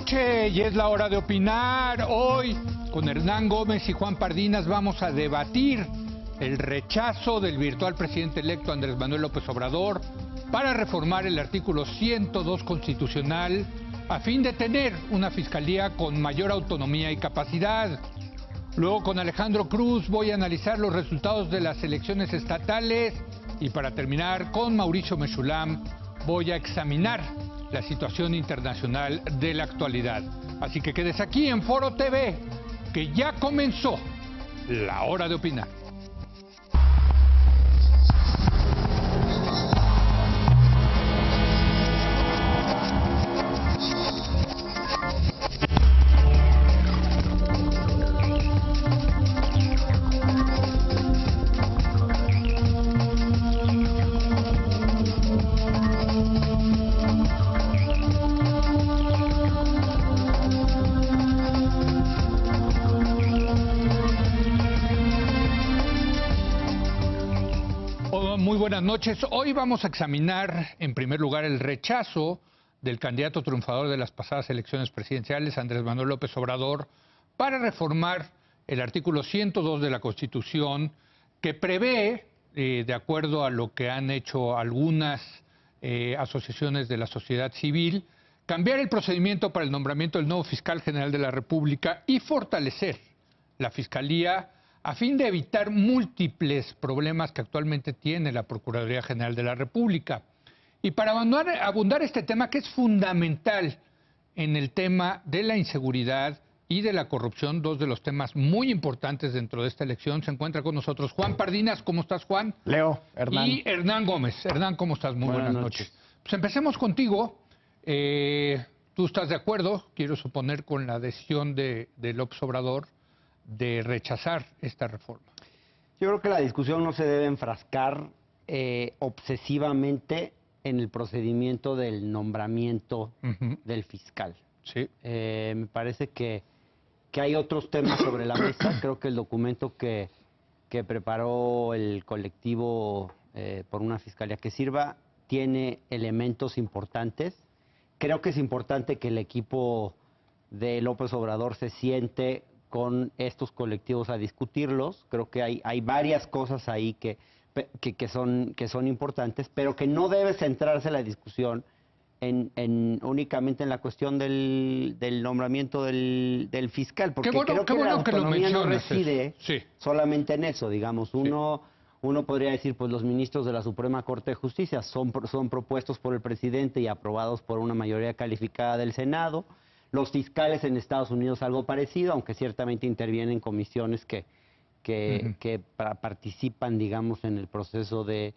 noche y es la hora de opinar. Hoy, con Hernán Gómez y Juan Pardinas, vamos a debatir el rechazo del virtual presidente electo Andrés Manuel López Obrador para reformar el artículo 102 constitucional a fin de tener una fiscalía con mayor autonomía y capacidad. Luego, con Alejandro Cruz, voy a analizar los resultados de las elecciones estatales y para terminar, con Mauricio Mechulam, voy a examinar la situación internacional de la actualidad. Así que quedes aquí en Foro TV, que ya comenzó la hora de opinar. Muy buenas noches. Hoy vamos a examinar, en primer lugar, el rechazo del candidato triunfador de las pasadas elecciones presidenciales, Andrés Manuel López Obrador, para reformar el artículo 102 de la Constitución, que prevé, de acuerdo a lo que han hecho algunas asociaciones de la sociedad civil, cambiar el procedimiento para el nombramiento del nuevo fiscal general de la República y fortalecer la Fiscalía a fin de evitar múltiples problemas que actualmente tiene la Procuraduría General de la República. Y para abundar este tema, que es fundamental en el tema de la inseguridad y de la corrupción, dos de los temas muy importantes dentro de esta elección, se encuentra con nosotros Juan Pardinas. ¿Cómo estás, Juan? Leo, Hernán. Y Hernán Gómez. Hernán, ¿cómo estás? Muy buenas noches. Pues empecemos contigo. ¿Tú estás de acuerdo, quiero suponer, con la decisión de López Obrador de rechazar esta reforma? Yo creo que la discusión no se debe enfrascar obsesivamente en el procedimiento del nombramiento del fiscal. Sí. Me parece que hay otros temas sobre la mesa. Creo que el documento que preparó el colectivo por una fiscalía que sirva tiene elementos importantes. Creo que es importante que el equipo de López Obrador se siente con estos colectivos a discutirlos. Creo que hay varias cosas ahí que son importantes, pero que no debe centrarse la discusión únicamente en la cuestión del nombramiento del fiscal, porque creo que la autonomía no reside solamente en eso, digamos. Uno podría decir, pues los ministros de la Suprema Corte de Justicia son propuestos por el presidente y aprobados por una mayoría calificada del Senado. Los fiscales en Estados Unidos algo parecido, aunque ciertamente intervienen comisiones que participan, digamos, en el proceso de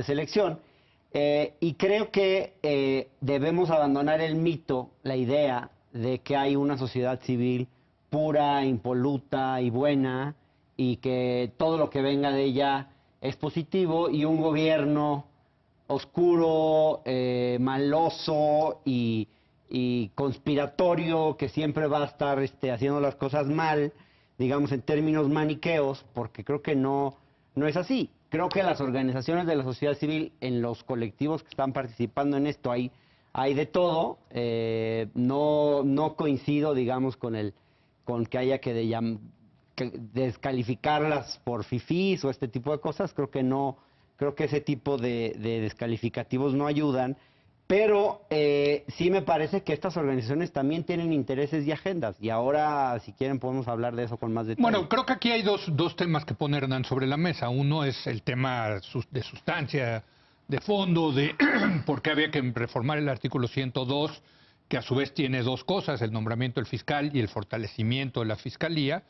selección. Y creo que debemos abandonar el mito, la idea de que hay una sociedad civil pura, impoluta y buena, y que todo lo que venga de ella es positivo, y un gobierno oscuro, maloso y conspiratorio que siempre va a estar haciendo las cosas mal, digamos en términos maniqueos, porque creo que no es así. Creo que las organizaciones de la sociedad civil, en los colectivos que están participando en esto, hay de todo. No coincido, digamos, con que haya que descalificarlas por fifís o este tipo de cosas. Creo que ese tipo de descalificativos no ayudan. Pero sí me parece que estas organizaciones también tienen intereses y agendas. Y ahora, si quieren, podemos hablar de eso con más detalle. Bueno, creo que aquí hay dos temas que pone Hernán sobre la mesa. Uno es el tema de sustancia, de fondo, de por qué había que reformar el artículo 102, que a su vez tiene dos cosas: el nombramiento del fiscal y el fortalecimiento de la fiscalía,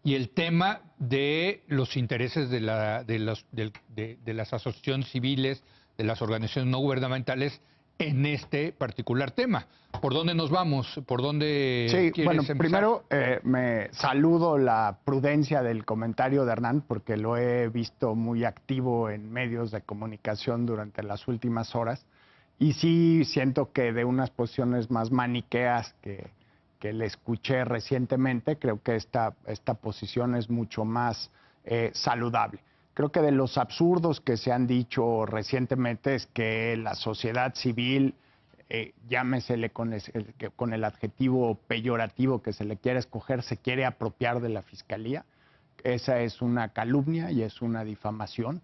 y el tema de los intereses de las asociaciones civiles, de las organizaciones no gubernamentales, en este particular tema. ¿Por dónde nos vamos? ¿Por dónde quieres empezar? Primero me saludo la prudencia del comentario de Hernán, porque lo he visto muy activo en medios de comunicación durante las últimas horas, y sí siento que de unas posiciones más maniqueas que le escuché recientemente, creo que esta posición es mucho más saludable. Creo que de los absurdos que se han dicho recientemente es que la sociedad civil llámesele con el adjetivo peyorativo que se le quiera escoger, se quiere apropiar de la Fiscalía. Esa es una calumnia y es una difamación.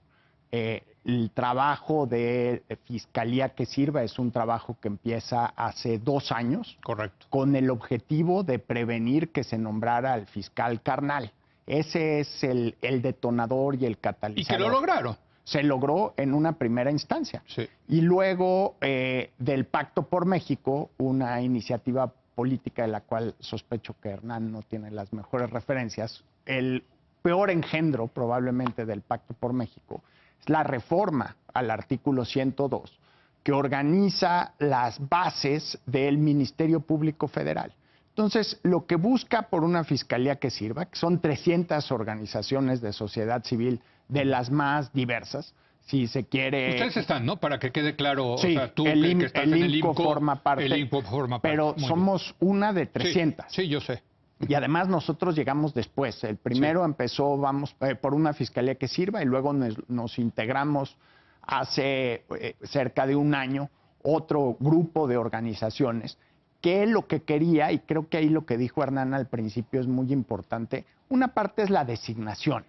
El trabajo de Fiscalía que Sirva es un trabajo que empieza hace 2 años. Correcto. Con el objetivo de prevenir que se nombrara al fiscal carnal. Ese es el detonador y el catalizador. Y que lo lograron. Se logró en una primera instancia. Sí. Y luego del Pacto por México, una iniciativa política de la cual sospecho que Hernán no tiene las mejores referencias, el peor engendro probablemente del Pacto por México es la reforma al artículo 102, que organiza las bases del Ministerio Público Federal. Entonces, lo que busca por una Fiscalía que Sirva, que son 300 organizaciones de sociedad civil de las más diversas, si se quiere... Ustedes están, ¿no? Para que quede claro, Sí, o sea, tú el que estás en el INCO INCO, forma parte, el INCO forma parte. pero Muy somos una de 300. Sí, yo sé. Y además nosotros llegamos después. El primero empezó, por una Fiscalía que Sirva, y luego nos integramos hace cerca de 1 año otro grupo de organizaciones que lo que quería, y creo que ahí lo que dijo Hernán al principio es muy importante, una parte es la designación.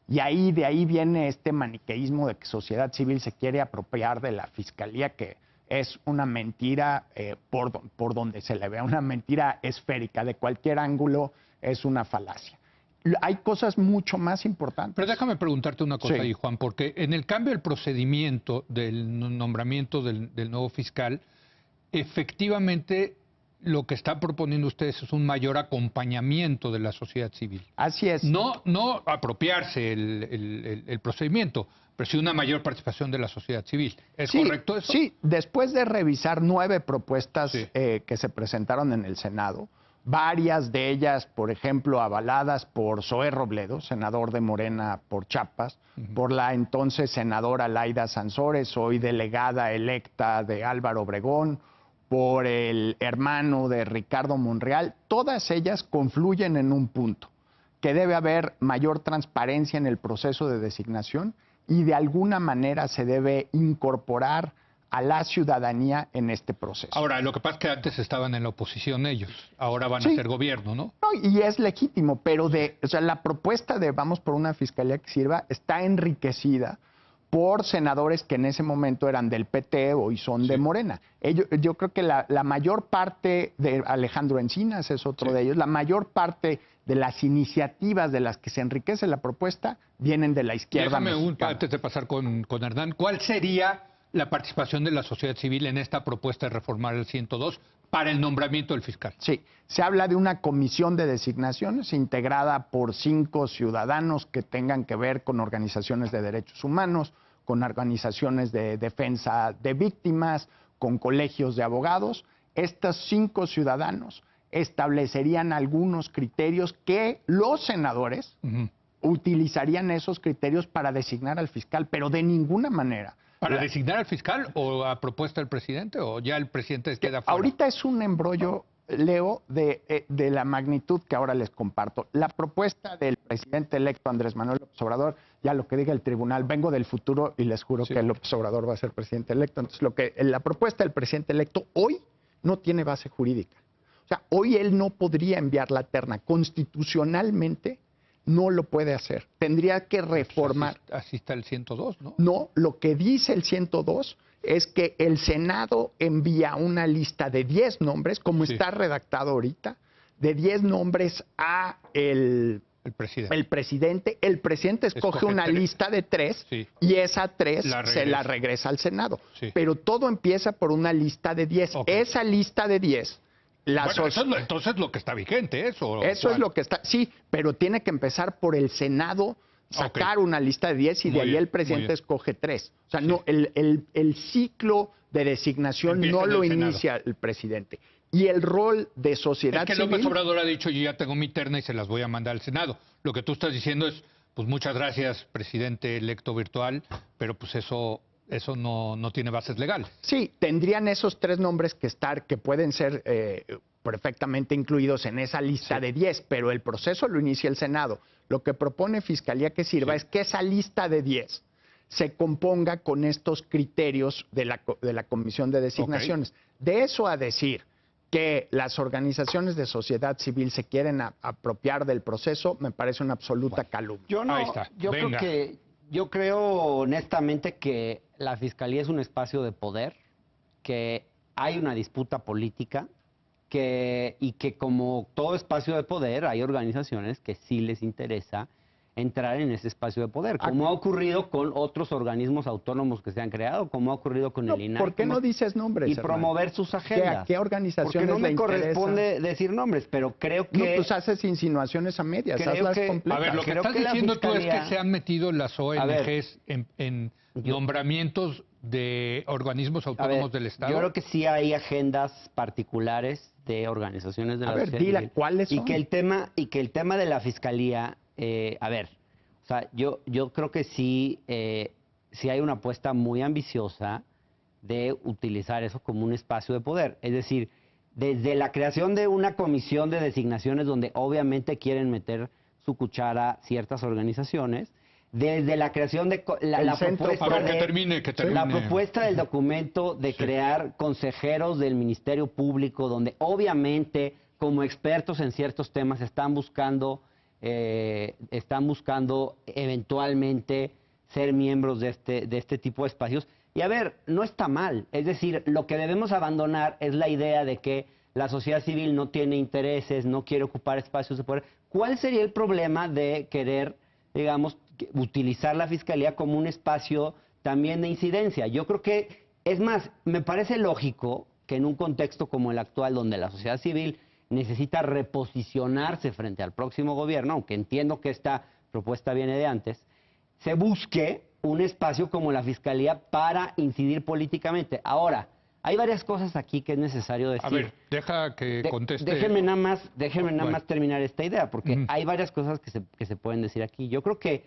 Y de ahí viene este maniqueísmo de que sociedad civil se quiere apropiar de la Fiscalía, que es una mentira por donde se le vea, una mentira esférica, de cualquier ángulo es una falacia. Hay cosas mucho más importantes. Pero déjame preguntarte una cosa Sí. ahí, Juan, porque en el cambio del procedimiento del nombramiento del nuevo fiscal, efectivamente lo que están proponiendo ustedes es un mayor acompañamiento de la sociedad civil. Así es. No apropiarse el procedimiento, pero sí una mayor participación de la sociedad civil. ¿Es correcto eso? Sí, después de revisar 9 propuestas Sí. que se presentaron en el Senado, varias de ellas, por ejemplo, avaladas por Zoé Robledo, senador de Morena por Chiapas, por la entonces senadora Laida Sansores, hoy delegada electa de Álvaro Obregón, por el hermano de Ricardo Monreal, todas ellas confluyen en un punto, que debe haber mayor transparencia en el proceso de designación y de alguna manera se debe incorporar a la ciudadanía en este proceso. Ahora, lo que pasa es que antes estaban en la oposición ellos, ahora van Sí. a ser gobierno, ¿no? No, y es legítimo, pero la propuesta de Vamos por una Fiscalía que Sirva está enriquecida por senadores que en ese momento eran del PT o son de Morena. Yo creo que la mayor parte de Alejandro Encinas es otro de ellos, la mayor parte de las iniciativas de las que se enriquece la propuesta vienen de la izquierda mexicana. Antes de pasar con Hernán, ¿cuál sería la participación de la sociedad civil en esta propuesta de reformar el 102 para el nombramiento del fiscal? Sí, se habla de una comisión de designaciones integrada por 5 ciudadanos que tengan que ver con organizaciones de derechos humanos, con organizaciones de defensa de víctimas, con colegios de abogados. Estos 5 ciudadanos establecerían algunos criterios que los senadores utilizarían esos criterios para designar al fiscal, pero de ninguna manera. ¿Para designar al fiscal o a propuesta del presidente o ya el presidente queda fuera? Ahorita es un embrollo, Leo, de la magnitud que ahora les comparto. La propuesta del presidente electo Andrés Manuel López Obrador, ya lo que diga el tribunal, vengo del futuro y les juro que López Obrador va a ser presidente electo. Entonces, la propuesta del presidente electo hoy no tiene base jurídica. O sea, hoy él no podría enviar la terna. Constitucionalmente no lo puede hacer. Tendría que reformar. Así está el 102, ¿no? No, lo que dice el 102 es que el Senado envía una lista de 10 nombres, como está redactado ahorita, de 10 nombres a el presidente. El presidente escoge una lista de 3 y esa 3 se la regresa al Senado. Pero todo empieza por una lista de 10. Esa lista de 10... entonces lo que está vigente, eso. Eso es lo que está, sí, pero tiene que empezar por el Senado, sacar una lista de 10 y de ahí el presidente escoge 3. O sea, no, el ciclo de designación no lo inicia el presidente. Y el rol de sociedad civil... Es que López Obrador ha dicho, yo ya tengo mi terna y se las voy a mandar al Senado. Lo que tú estás diciendo es, pues muchas gracias, presidente electo virtual, pero pues eso no tiene bases legales. Sí, tendrían esos 3 nombres que pueden ser perfectamente incluidos en esa lista de 10, pero el proceso lo inicia el Senado. Lo que propone Fiscalía que Sirva es que esa lista de 10 se componga con estos criterios de la Comisión de Designaciones. De eso a decir que las organizaciones de sociedad civil se quieren apropiar del proceso, me parece una absoluta calumnia. Ahí está. Venga. Yo creo honestamente que la Fiscalía es un espacio de poder, que hay una disputa política, y que como todo espacio de poder hay organizaciones que sí les interesa entrar en ese espacio de poder, como ha ocurrido con otros organismos autónomos que se han creado, como ha ocurrido con el INAI. ¿Por qué no dices nombres, Y hermano? promover sus agendas. ¿A qué organizaciones Porque no me le corresponde decir nombres, pero creo que... No, pues haces insinuaciones a medias, hazlas completas. A ver, lo que estás diciendo tú es que se han metido las ONGs en nombramientos de organismos autónomos del Estado. Yo creo que sí hay agendas particulares de organizaciones de la sociedad civil. ¿Cuáles son? Y que el tema de la Fiscalía, o sea, yo creo que sí hay una apuesta muy ambiciosa de utilizar eso como un espacio de poder. Es decir, desde la creación de una comisión de designaciones donde obviamente quieren meter su cuchara ciertas organizaciones, desde la creación de la propuesta del documento de crear consejeros del Ministerio Público, donde obviamente como expertos en ciertos temas están buscando eventualmente ser miembros de este tipo de espacios. Y a ver, no está mal. Es decir, lo que debemos abandonar es la idea de que la sociedad civil no tiene intereses, no quiere ocupar espacios de poder. ¿Cuál sería el problema de querer, digamos, utilizar la Fiscalía como un espacio también de incidencia? Yo creo que, es más, me parece lógico que en un contexto como el actual, donde la sociedad civil necesita reposicionarse frente al próximo gobierno, aunque entiendo que esta propuesta viene de antes, se busque un espacio como la Fiscalía para incidir políticamente. Ahora, hay varias cosas aquí que es necesario decir. A ver, deja que conteste. Déjenme nada más terminar esta idea, porque hay varias cosas que se pueden decir aquí. Yo creo que,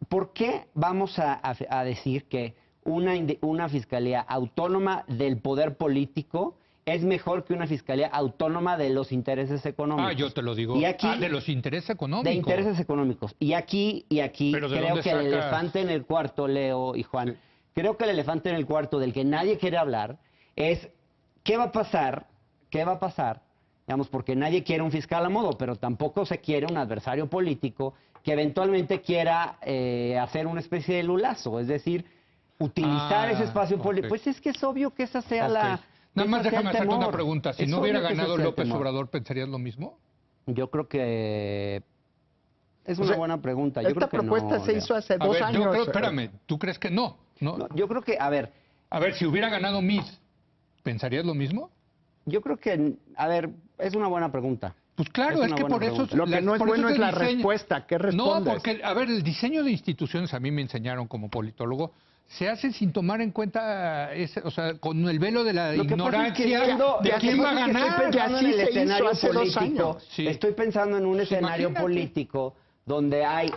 ¿por qué vamos a decir que una Fiscalía autónoma del poder político es mejor que una Fiscalía autónoma de los intereses económicos? Yo te lo digo. Y aquí, de los intereses económicos. De intereses económicos. Y aquí creo que el elefante en el cuarto, Leo y Juan, creo que el elefante en el cuarto del que nadie quiere hablar es ¿qué va a pasar? Digamos, porque nadie quiere un fiscal a modo, pero tampoco se quiere un adversario político que eventualmente quiera hacer una especie de lulazo, es decir, utilizar ese espacio político. Pues es que es obvio que esa sea la... Nada más déjame hacerte una pregunta. Si no hubiera ganado López Obrador, ¿pensarías lo mismo? Yo creo que es una buena pregunta. Yo esta creo que propuesta se hizo hace 2 años. Yo creo, espérame, ¿tú crees que no? No, yo creo que, a ver, si hubiera ganado Miss, ¿pensarías lo mismo? Yo creo que, a ver, es una buena pregunta. Pues claro, es que por eso... Lo que no es bueno es la respuesta. ¿Qué respondes? No, porque, a ver, el diseño de instituciones, a mí me enseñaron como politólogo, se hace sin tomar en cuenta, o sea, con el velo de la ignorancia de quién va a ganar. Que así se hizo hace 2 años. Estoy pensando en un escenario político donde hay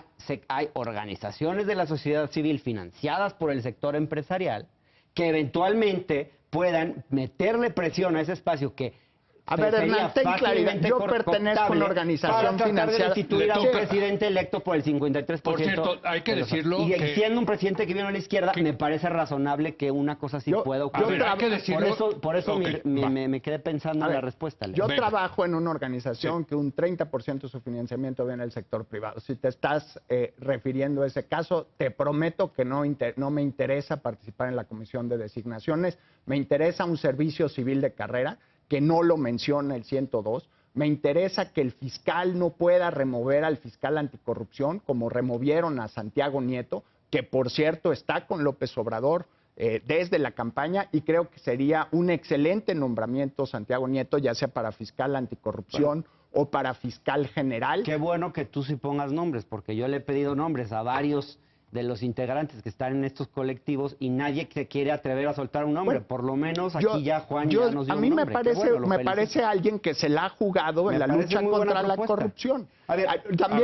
organizaciones de la sociedad civil financiadas por el sector empresarial que eventualmente puedan meterle presión a ese espacio que... A ver, Hernán, ten claridad. Yo pertenezco a una organización financiada. De un presidente electo por el 53%. Por cierto, hay que decirlo. Y siendo un presidente que viene a la izquierda, me parece razonable que una cosa así pueda ocurrir. Por eso me quedé pensando en la respuesta. Yo trabajo en una organización que un 30% de su financiamiento viene del sector privado. Si te estás refiriendo a ese caso, te prometo que no me interesa participar en la comisión de designaciones. Me interesa un servicio civil de carrera, que no lo menciona el 102. Me interesa que el fiscal no pueda remover al fiscal anticorrupción, como removieron a Santiago Nieto, que por cierto está con López Obrador desde la campaña, y creo que sería un excelente nombramiento Santiago Nieto, ya sea para fiscal anticorrupción o para fiscal general. Qué bueno que tú sí pongas nombres, porque yo le he pedido nombres a varios de los integrantes que están en estos colectivos y nadie se quiere atrever a soltar un nombre. Por lo menos aquí Juan ya nos dio un nombre. A mí me parece alguien que se la ha jugado en la lucha contra la corrupción. A ver, está muy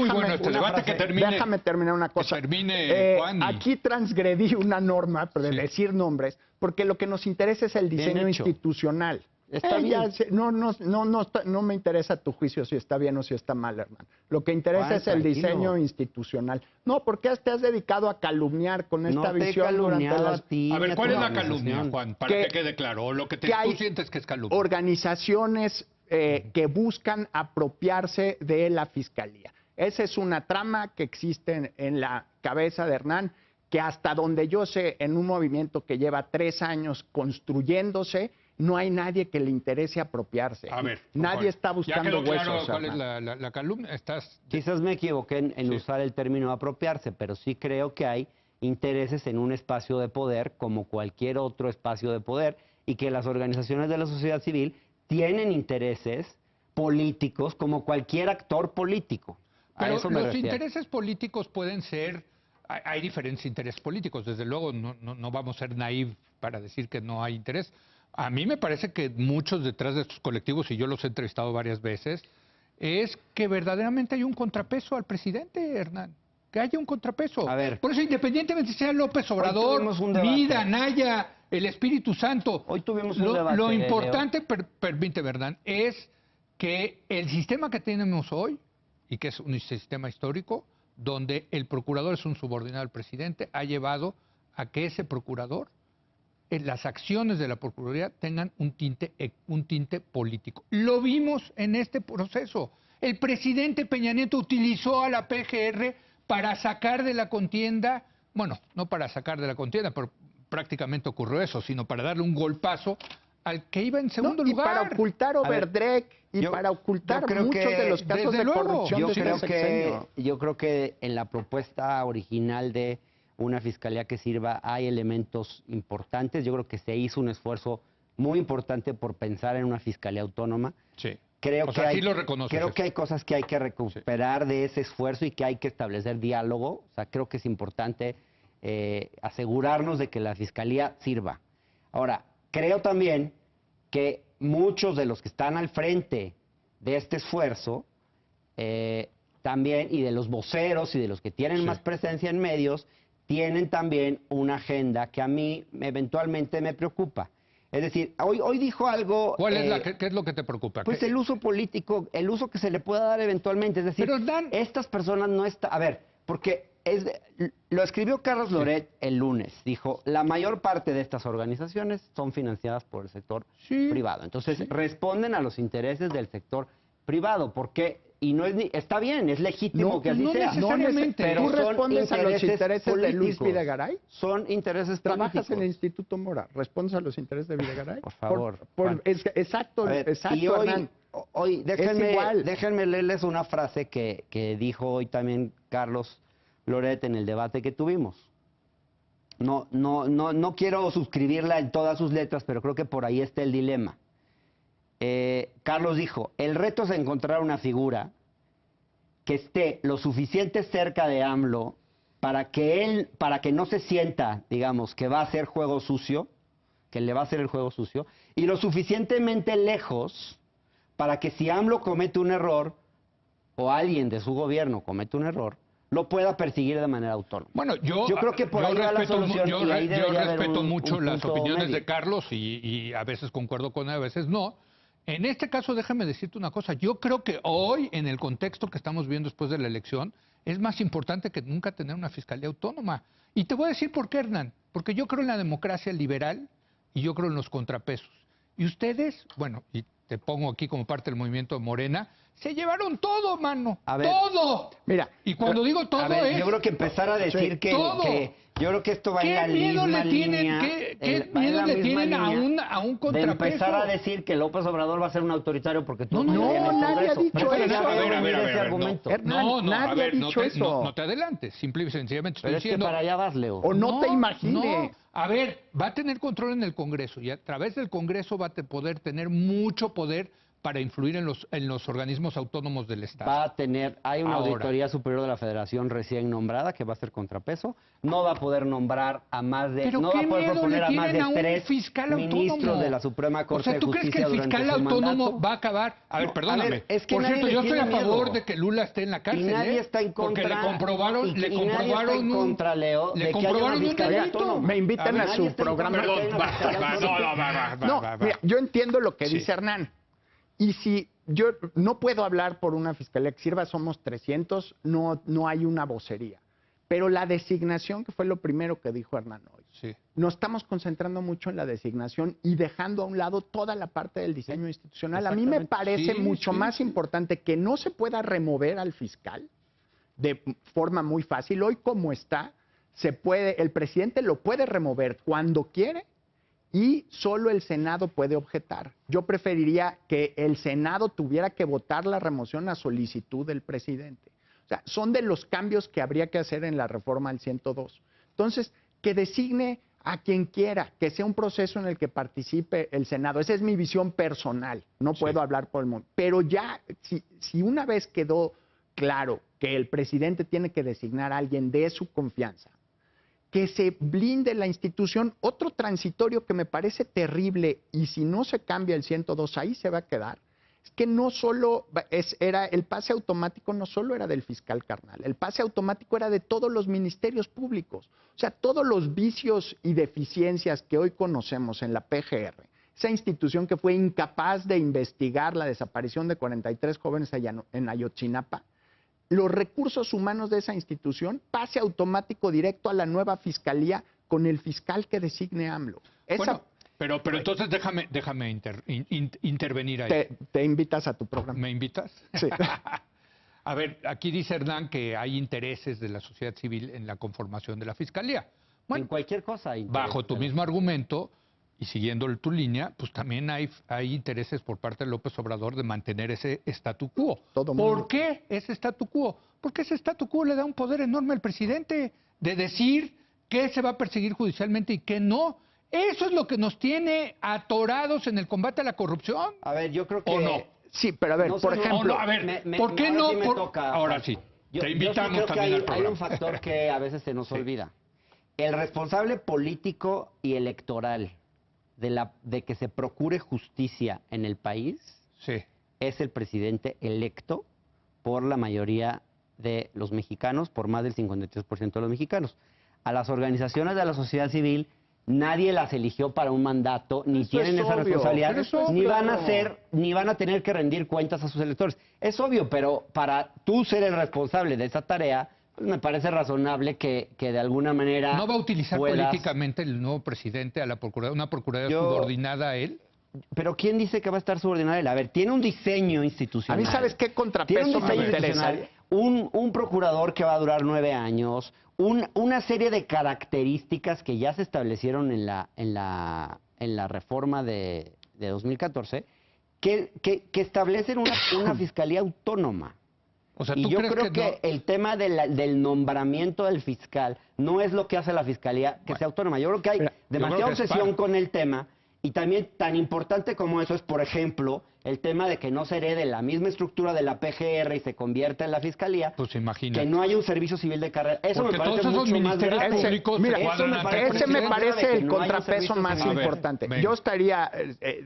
bueno este debate, que termine. Déjame terminar una cosa. Que termine, Juan. Aquí transgredí una norma de decir nombres, porque lo que nos interesa es el diseño institucional. Está bien. No me interesa tu juicio si está bien o si está mal, hermano. Lo que interesa Juan, es el tranquilo. diseño institucional. No, ¿por qué te has dedicado a calumniar con esta No te he visión durante calumniado las... a ti. A ver, ni a ¿cuál tu es la organización. calumnia, Juan? Para que Que- quede claro. O lo que que tú hay sientes que es calumnia. organizaciones que buscan apropiarse de la fiscalía. Esa es una trama que existe en la cabeza de Hernán, que hasta donde yo sé, en un movimiento que lleva 3 años construyéndose, no hay nadie que le interese apropiarse. A ver, Nadie Juan, está buscando ya quedó claro huesos. cuál es Hernán. la calumnia. Quizás me equivoqué en Sí. usar el término apropiarse, pero sí creo que hay intereses en un espacio de poder como cualquier otro espacio de poder y que las organizaciones de la sociedad civil tienen intereses políticos como cualquier actor político. A Pero eso me los refiero. intereses políticos pueden ser... Hay diferentes intereses políticos. Desde luego, no vamos a ser naïf para decir que no hay interés. A mí me parece que muchos detrás de estos colectivos, y yo los he entrevistado varias veces, es que verdaderamente hay un contrapeso al presidente, Hernán. Que haya un contrapeso. A ver. Por eso, independientemente sea López Obrador, tuvimos un debate. Mida, Naya, el Espíritu Santo. Hoy tuvimos un debate, Lo Leo. importante, permíteme, Hernán, es que el sistema que tenemos hoy, y que es un sistema histórico, donde el procurador es un subordinado al presidente, ha llevado a que ese procurador, las acciones de la Procuraduría tengan un tinte político. Lo vimos en este proceso. El presidente Peña Nieto utilizó a la PGR para sacar de la contienda, bueno, no para sacar de la contienda, pero prácticamente ocurrió eso, sino para darle un golpazo al que iba en segundo Y lugar. para ocultar Overdrek y yo- para ocultar yo creo muchos que, de los casos desde de luego, corrupción Yo de este sexenio. creo que en la propuesta original de una fiscalía que sirva hay elementos importantes. Yo creo que se hizo un esfuerzo muy importante por pensar en una fiscalía autónoma. Sí. Creo O que sea, sí lo reconoces creo eso. que hay cosas que hay que recuperar de ese esfuerzo y que hay que establecer diálogo. O sea, creo que es importante asegurarnos de que la fiscalía sirva. Ahora, creo también que muchos de los que están al frente de este esfuerzo también, y de los voceros y de los que tienen Sí. más presencia en medios, tienen también una agenda que a mí eventualmente me preocupa. Es decir, hoy dijo algo... ¿Cuál es qué es lo que te preocupa? Pues ¿Qué- el uso político, el uso que se le pueda dar eventualmente. Es decir, Pero, Dan- estas personas no están... A ver, porque lo escribió Carlos Loret el lunes. Dijo, la mayor parte de estas organizaciones son financiadas por el sector Sí. privado. Entonces, Sí. responden a los intereses del sector privado. Porque, y no es está bien, es legítimo No, que así no sea. necesariamente. Pero ¿Tú son respondes a los intereses de Luis políticos. Videgaray? Son intereses ¿Trabajas políticos. en el Instituto Mora? ¿Respondes a los intereses de Videgaray? Por favor, Juan. Exacto, A ver, exacto, y hoy, Hernán. hoy igual. déjenme leerles una frase que dijo hoy también Carlos Loret en el debate que tuvimos. No quiero suscribirla en todas sus letras, pero creo que por ahí está el dilema. Carlos dijo, el reto es encontrar una figura que esté lo suficiente cerca de AMLO para que no se sienta, digamos, que va a hacer juego sucio, que le va a hacer el juego sucio, y lo suficientemente lejos para que si AMLO comete un error, o alguien de su gobierno comete un error, lo pueda perseguir de manera autónoma. Bueno, yo creo que por ahí va la solución, y ahí yo debería haber respeto un mucho las punto opiniones medio. de Carlos y a veces concuerdo con él, a veces no. En este caso, déjame decirte una cosa. Yo creo que hoy, en el contexto que estamos viendo después de la elección, es más importante que nunca tener una fiscalía autónoma. Y te voy a decir por qué, Hernán. Porque yo creo en la democracia liberal y yo creo en los contrapesos. Y ustedes, bueno, y te pongo aquí como parte del movimiento de Morena, se llevaron todo, mano. A ver. ¡Todo! Mira, Y cuando digo todo A ver, es... yo creo que empezar a decir Sí, que yo creo que esto va en ¿Qué la miedo misma le tienen, línea, qué va en miedo la le misma tienen línea a un de contrapeso? empezar a decir que López Obrador va a ser un autoritario porque tú No, nadie ha dicho Pero eso. ya veo A ver, venir ese argumento. Hernán, nadie ha dicho eso. No te adelantes, simple y sencillamente estoy Pero es que diciendo... para allá vas, Leo. O no te imagines. no. A ver, va a tener control en el Congreso y a través del Congreso va a poder tener mucho poder para influir en los organismos autónomos del Estado. Va a tener, hay una Ahora. auditoría superior de la Federación recién nombrada que va a ser contrapeso. No va a poder nombrar a más de, Pero no va qué a poder miedo proponer le a más tienen de a un 3 fiscal ministros autónomo. de la Suprema Corte O sea, ¿tú de crees que Justicia el durante fiscal su autónomo mandato. va a acabar? A ver, No, perdóname. a ver, es que Por nadie cierto, le yo estoy a tiene favor miedo. de que Lula esté en la cárcel. Y nadie está en Porque contra. le comprobaron, y le nadie está comprobaron en contra, Leo, le de que haya comprobaron una un fiscalía delito. autónoma. Me invitan a Nadie su está en contra programa. de que haya una fiscalía autónoma. No, mira, yo entiendo lo que Sí. dice Hernán. Y si yo no puedo hablar por una fiscalía que sirva, somos 300, no hay una vocería. Pero la designación, que fue lo primero que dijo Hernán hoy, Sí. nos estamos concentrando mucho en la designación y dejando a un lado toda la parte del diseño institucional. A mí me parece Sí, mucho sí, más sí. importante que no se pueda remover al fiscal de forma muy fácil. Hoy, como está, el presidente lo puede remover cuando quiere y solo el Senado puede objetar. Yo preferiría que el Senado tuviera que votar la remoción a solicitud del presidente. O sea, son de los cambios que habría que hacer en la reforma al 102. Entonces, que designe a quien quiera, que sea un proceso en el que participe el Senado. Esa es mi visión personal, no puedo hablar por el mundo. Pero ya, si una vez quedó claro que el presidente tiene que designar a alguien de su confianza, que se blinde la institución. Otro transitorio que me parece terrible, y si no se cambia el 102, ahí se va a quedar, es que no solo era el pase automático, no solo era del fiscal carnal, el pase automático era de todos los ministerios públicos. O sea, todos los vicios y deficiencias que hoy conocemos en la PGR, esa institución que fue incapaz de investigar la desaparición de 43 jóvenes en Ayotzinapa, los recursos humanos de esa institución, pase automático directo a la nueva fiscalía con el fiscal que designe AMLO. Bueno, pero entonces déjame intervenir ahí. Te invitas a tu programa. ¿Me invitas? Sí. A ver, aquí dice Hernán que hay intereses de la sociedad civil en la conformación de la fiscalía. Bueno, en cualquier cosa hay bajo intereses, tu ¿no? mismo argumento y siguiendo tu línea, pues también hay intereses por parte de López Obrador de mantener ese statu quo. Todo mundo. ¿Por qué ese statu quo? Porque ese statu quo le da un poder enorme al presidente de decir qué se va a perseguir judicialmente y qué no. Eso es lo que nos tiene atorados en el combate a la corrupción. A ver, yo creo que... ¿O no? Sí, pero a ver, No por sé, no, ejemplo... no, a ver, Me- ¿por qué ahora no? sí me toca, Ahora Juan. sí, Yo te sí invitamos creo que también al hay programa. un factor que a veces se nos Sí. olvida. El responsable político y electoral de que se procure justicia en el país Sí. es el presidente electo por la mayoría de los mexicanos, por más del 53% de los mexicanos. A las organizaciones de la sociedad civil nadie las eligió para un mandato, ni Eso tienen es esa obvio, responsabilidad, pero eso es ni van a obvio. ni van a tener que rendir cuentas a sus electores. Es obvio, pero para tú ser el responsable de esa tarea, pues me parece razonable que de alguna manera ¿No va a utilizar puedas- políticamente el nuevo presidente a una procuraduría Yo- subordinada a él? Pero ¿quién dice que va a estar subordinado a él? A ver, tiene un diseño A institucional. mí, ¿sabes qué Tiene un contrapeso me diseño interesa? institucional, un procurador que va a durar 9 años, una serie de características que ya se establecieron en la reforma de 2014 que establecen una fiscalía autónoma. O sea, Y ¿tú yo crees creo que no? el tema del nombramiento del fiscal no es lo que hace la fiscalía que sea autónoma. Yo creo que hay Mira, demasiada creo que es obsesión parte. con el tema. Y también tan importante como eso es, por ejemplo, el tema de que no se herede la misma estructura de la PGR y se convierta en la fiscalía, Pues que imagínate. no haya un servicio civil de carrera. Eso Porque me parece todos esos mucho más ministerios grave. públicos Mira, se eso cuadran me ante parece el Ese me presidente. parece de que el no haya un contrapeso servicio más civil. A ver, importante. venga. Yo estaría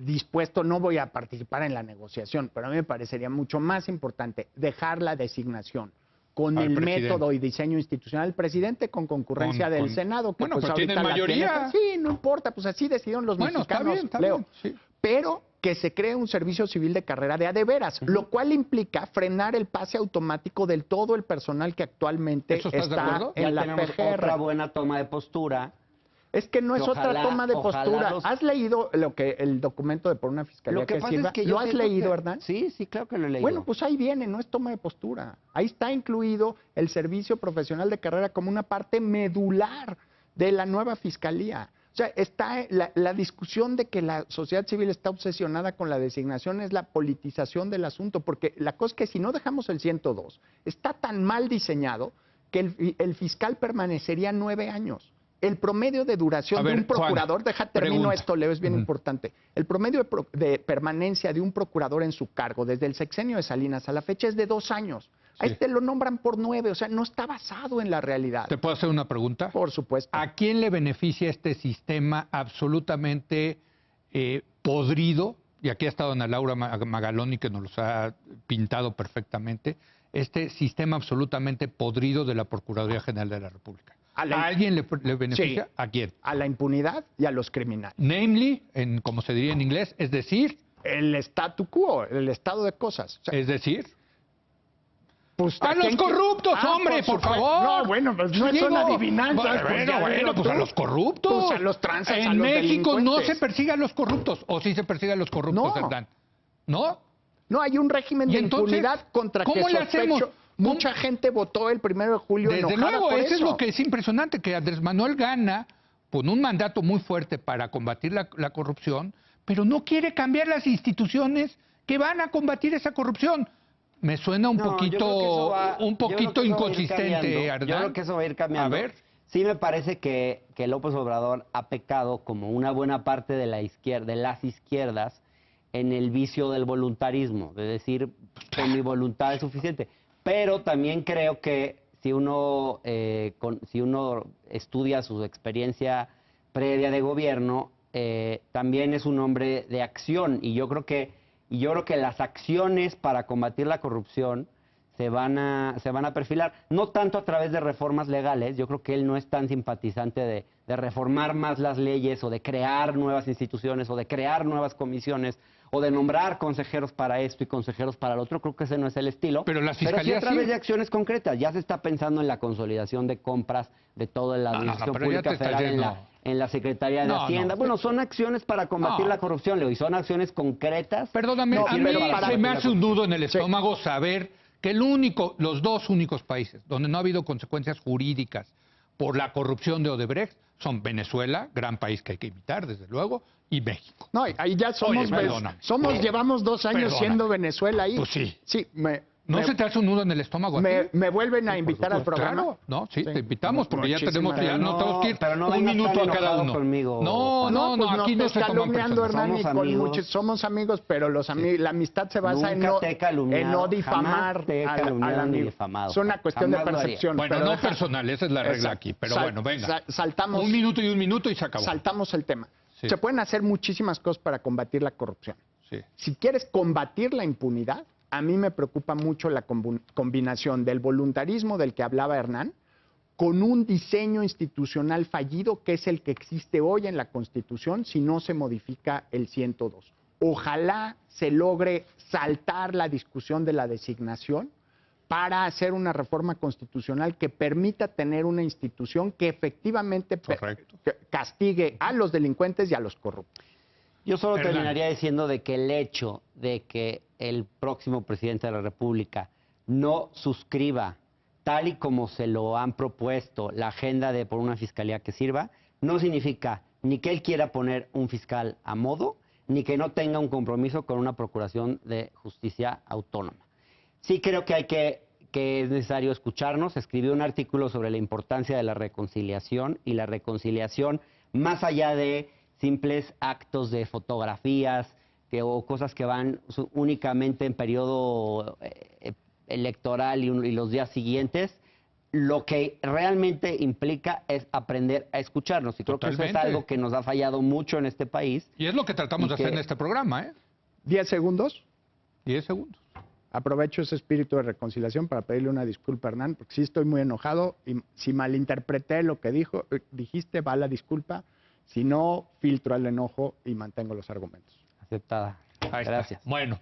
dispuesto, no voy a participar en la negociación, pero a mí me parecería mucho más importante dejar la designación con Al el presidente. método y diseño institucional del presidente con concurrencia del Senado. Que Bueno, pues pero ahorita tienen la mayoría. Sí, no importa, pues así decidieron los Bueno, está mexicanos, bien, está Leo. bien, sí. Pero que se cree un servicio civil de carrera de a de veras, lo cual implica frenar el pase automático del todo el personal que actualmente ¿Eso estás de está acuerdo? Ya en la tenemos PGR. otra buena toma de postura. Es que no es que otra ojalá- toma de ojalá postura. los- ¿Has leído el documento de Por una Fiscalía Lo que pasa Sirva? es que yo ¿Lo has siento leído, que- Hernán? Sí, sí, claro que lo he leído. Bueno, pues ahí viene, no es toma de postura. Ahí está incluido el servicio profesional de carrera como una parte medular de la nueva fiscalía. O sea, está la discusión de que la sociedad civil está obsesionada con la designación es la politización del asunto, porque la cosa es que si no dejamos el 102, está tan mal diseñado que el fiscal permanecería 9 años. El promedio de duración de un procurador, Juan, termino esto, Leo, es bien importante. El promedio de permanencia de un procurador en su cargo desde el sexenio de Salinas a la fecha es de 2 años. A este lo nombran por 9, o sea, no está basado en la realidad. ¿Te puedo hacer una pregunta? Por supuesto. ¿A quién le beneficia este sistema absolutamente podrido? Y aquí ha estado Ana Laura Magaloni, que nos los ha pintado perfectamente. Este sistema absolutamente podrido de la Procuraduría General de la República. ¿A alguien le beneficia? Sí. ¿A quién? A la impunidad y a los criminales. Namely, como se diría en inglés, es decir... El statu quo, el estado de cosas. O sea, es decir... Pues, ¡a los corruptos, hombre, por favor! No, bueno, pues no son adivinanzas. Bueno, pues a los corruptos. Pues a los tranzas, en a los México no se persigue a los corruptos. ¿O sí se persigue a los corruptos, Hernán? ¿No? No, hay un régimen de impunidad contra que sospecho. Mucha gente votó el 1 de julio enojada. Desde luego, eso es lo que es impresionante, que Andrés Manuel gana con un mandato muy fuerte para combatir la corrupción, pero no quiere cambiar las instituciones que van a combatir esa corrupción. Me suena un poquito inconsistente, Hernán. Yo creo que eso va a ir cambiando. A ver. Sí me parece que López Obrador ha pecado, como una buena parte de la izquierda, de las izquierdas, en el vicio del voluntarismo, de decir, con mi voluntad es suficiente. Pero también creo que si uno estudia su experiencia previa de gobierno, también es un hombre de acción. Y yo creo que las acciones para combatir la corrupción se van a perfilar, no tanto a través de reformas legales. Yo creo que él no es tan simpatizante de reformar más las leyes, o de crear nuevas instituciones, o de crear nuevas comisiones, o de nombrar consejeros para esto y consejeros para lo otro. Creo que ese no es el estilo. Pero las fiscalías sí a través de acciones concretas. Ya se está pensando en la consolidación de compras de toda la Administración Pública Federal en la Secretaría de Hacienda. Bueno, son acciones para combatir la corrupción, Leo, y son acciones concretas. Perdóname, a mí se me hace un nudo en el estómago saber que los dos únicos países donde no ha habido consecuencias jurídicas por la corrupción de Odebrecht son Venezuela, gran país que hay que imitar, desde luego, y México. No, ahí ya llevamos 2 años siendo Venezuela ahí. Pues sí. Sí, ¿No se te hace un nudo en el estómago? Me vuelven a invitar al programa. Claro, no, sí, te invitamos porque ya tenemos que ir pero no un minuto a cada uno. Conmigo. No, aquí no se toman personas. Hernán, somos amigos, pero la amistad se basa en no difamar al amigo. Es una cuestión de percepción. Bueno, no personal, esa es la regla aquí, pero bueno, venga. Saltamos un minuto y se acabó. Saltamos el tema. Se pueden hacer muchísimas cosas para combatir la corrupción. Si quieres combatir la impunidad, a mí me preocupa mucho la combinación del voluntarismo del que hablaba Hernán con un diseño institucional fallido, que es el que existe hoy en la Constitución si no se modifica el 102. Ojalá se logre saltar la discusión de la designación para hacer una reforma constitucional que permita tener una institución que efectivamente castigue a los delincuentes y a los corruptos. Yo solo terminaría diciendo de que el hecho de que el próximo presidente de la República no suscriba, tal y como se lo han propuesto, la agenda por una fiscalía que sirva, no significa ni que él quiera poner un fiscal a modo, ni que no tenga un compromiso con una procuración de justicia autónoma. Sí creo que es necesario escucharnos. Escribió un artículo sobre la importancia de la reconciliación, y la reconciliación más allá de simples actos de fotografías o cosas que van únicamente en periodo electoral y los días siguientes. Lo que realmente implica es aprender a escucharnos. Y creo que eso es algo que nos ha fallado mucho en este país. Y es lo que tratamos de hacer en este programa, ¿eh? 10 segundos. 10 segundos. Aprovecho ese espíritu de reconciliación para pedirle una disculpa a Hernán, porque sí estoy muy enojado y si malinterpreté lo que dijiste, va la disculpa. Si no, filtro el enojo y mantengo los argumentos. Aceptada. Gracias. Bueno,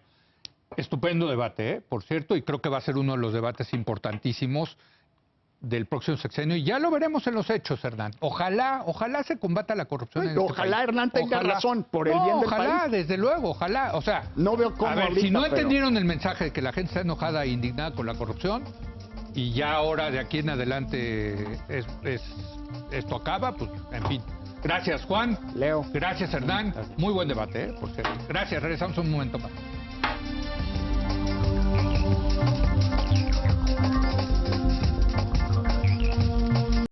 estupendo debate, por cierto, y creo que va a ser uno de los debates importantísimos del próximo sexenio. Y ya lo veremos en los hechos, Hernán. Ojalá se combata la corrupción en este ojalá país. Hernán tenga razón, por el bien del país. Ojalá, desde luego, ojalá. O sea, no veo cómo a ver, ahorita, si no entendieron el mensaje de que la gente está enojada e indignada con la corrupción, y ya ahora de aquí en adelante esto acaba, pues, en fin. Gracias, Juan. Leo. Gracias, Hernán. Muy buen debate, por cierto. Gracias, regresamos un momento más.